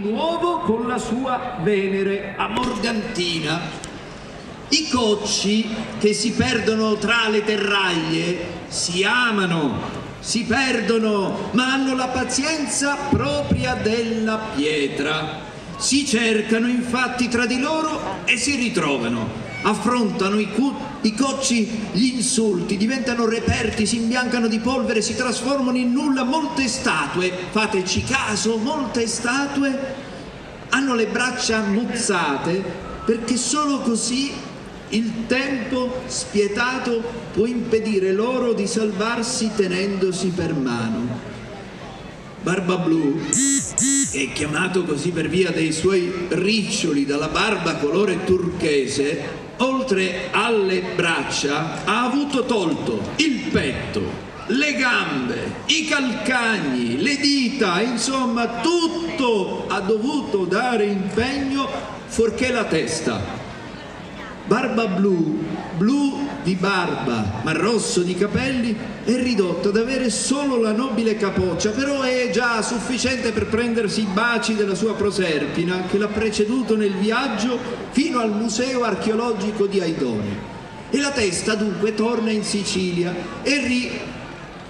nuovo con la sua Venere. A Morgantina i cocci che si perdono tra le terraglie si amano, si perdono, ma hanno la pazienza propria della pietra. Si cercano infatti tra di loro e si ritrovano. Affrontano i cocci gli insulti, diventano reperti, si imbiancano di polvere, si trasformano in nulla. Molte statue, fateci caso, molte statue hanno le braccia muzzate, perché solo così il tempo spietato può impedire loro di salvarsi tenendosi per mano. Barbablù è chiamato così per via dei suoi riccioli dalla barba colore turchese. Oltre alle braccia ha avuto tolto il petto, le gambe, i calcagni, le dita, insomma tutto ha dovuto dare impegno fuorché la testa. Barbablù, blu di barba ma rosso di capelli, è ridotto ad avere solo la nobile capoccia, però è già sufficiente per prendersi i baci della sua Proserpina, che l'ha preceduto nel viaggio fino al museo archeologico di Aidone. E la testa dunque torna in Sicilia e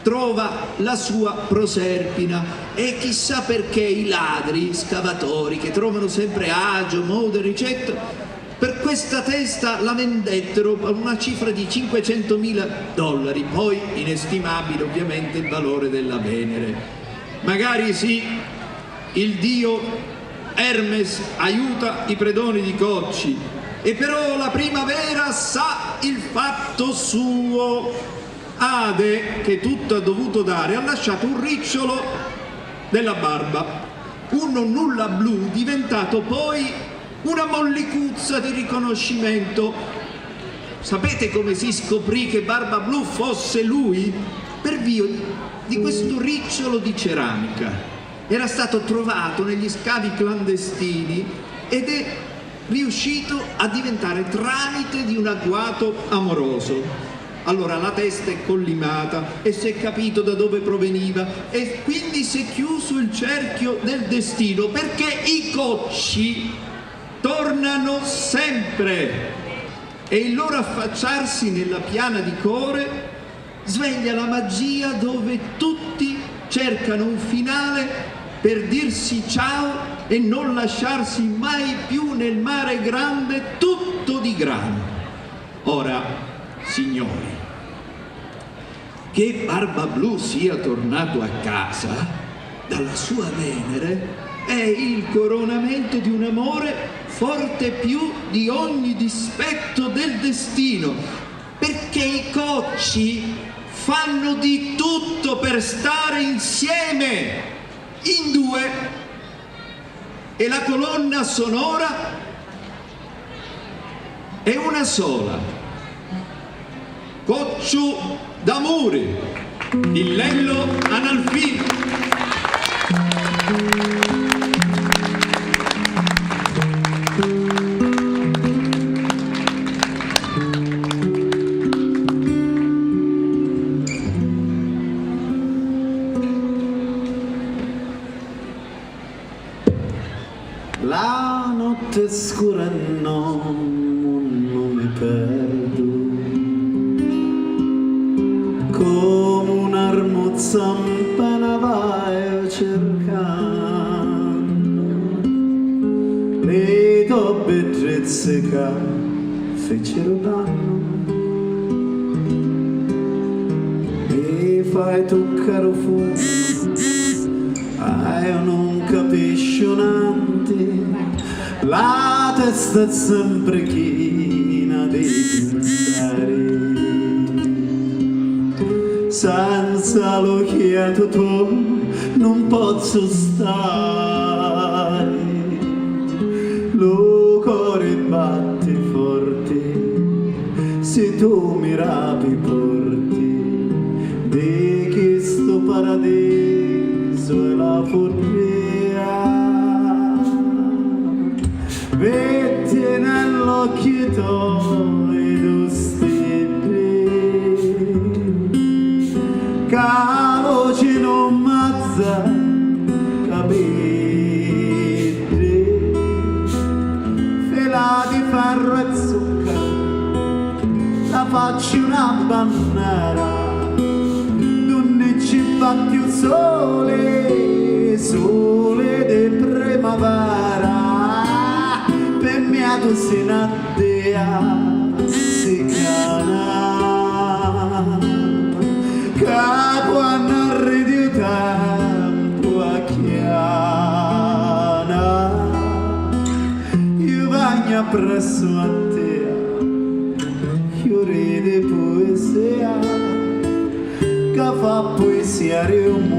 ritrova la sua Proserpina, e chissà perché i ladri, scavatori che trovano sempre agio, modo e ricette, per questa testa la vendettero a una cifra di $500.000, poi inestimabile ovviamente il valore della Venere. Magari sì, il dio Hermes aiuta i predoni di cocci, e però la primavera sa il fatto suo. Ade, che tutto ha dovuto dare, ha lasciato un ricciolo della barba, un nulla blu diventato poi una mollicuzza di riconoscimento. Sapete come si scoprì che Barbablù fosse lui? Per via di questo ricciolo di ceramica. Era stato trovato negli scavi clandestini ed è riuscito a diventare tramite di un agguato amoroso. Allora la testa è collimata e si è capito da dove proveniva, e quindi si è chiuso il cerchio del destino, perché i cocci tornano sempre, e il loro affacciarsi nella piana di Core sveglia la magia dove tutti cercano un finale per dirsi ciao e non lasciarsi mai più nel mare grande tutto di grano. Ora, signori, che Barbablù sia tornato a casa dalla sua Venere è il coronamento di un amore forte più di ogni dispetto del destino, perché i cocci fanno di tutto per stare insieme in due, e la colonna sonora è una sola: Cocciu d'Amuri, il Lello Analfino. La notte è scura e non mi perdo, come un'armuzza appena vai cercando le tue bellezze che fecero danno, e fai toccare fuoco, io non capisco niente, la testa è sempre china di pensieri, senza l'occhietto tu non posso stare, lo cuore batte forte se tu mi rapi porti di questo paradiso e la follia. Vedi nell'occhio tuoi due stelle, che la luce non mazza capire, faccio una bandiera, non ci fa più sole, sole di primavera, per me tu sei una dea sicana, che quando arrivi il tempo a chiana, io bagno presso a te, io ride poesia, che fa poesia riomusa.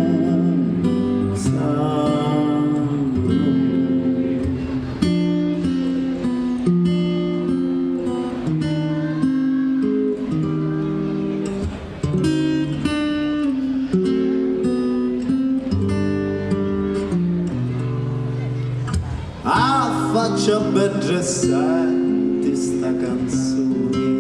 Faccia ben senti sta canzone,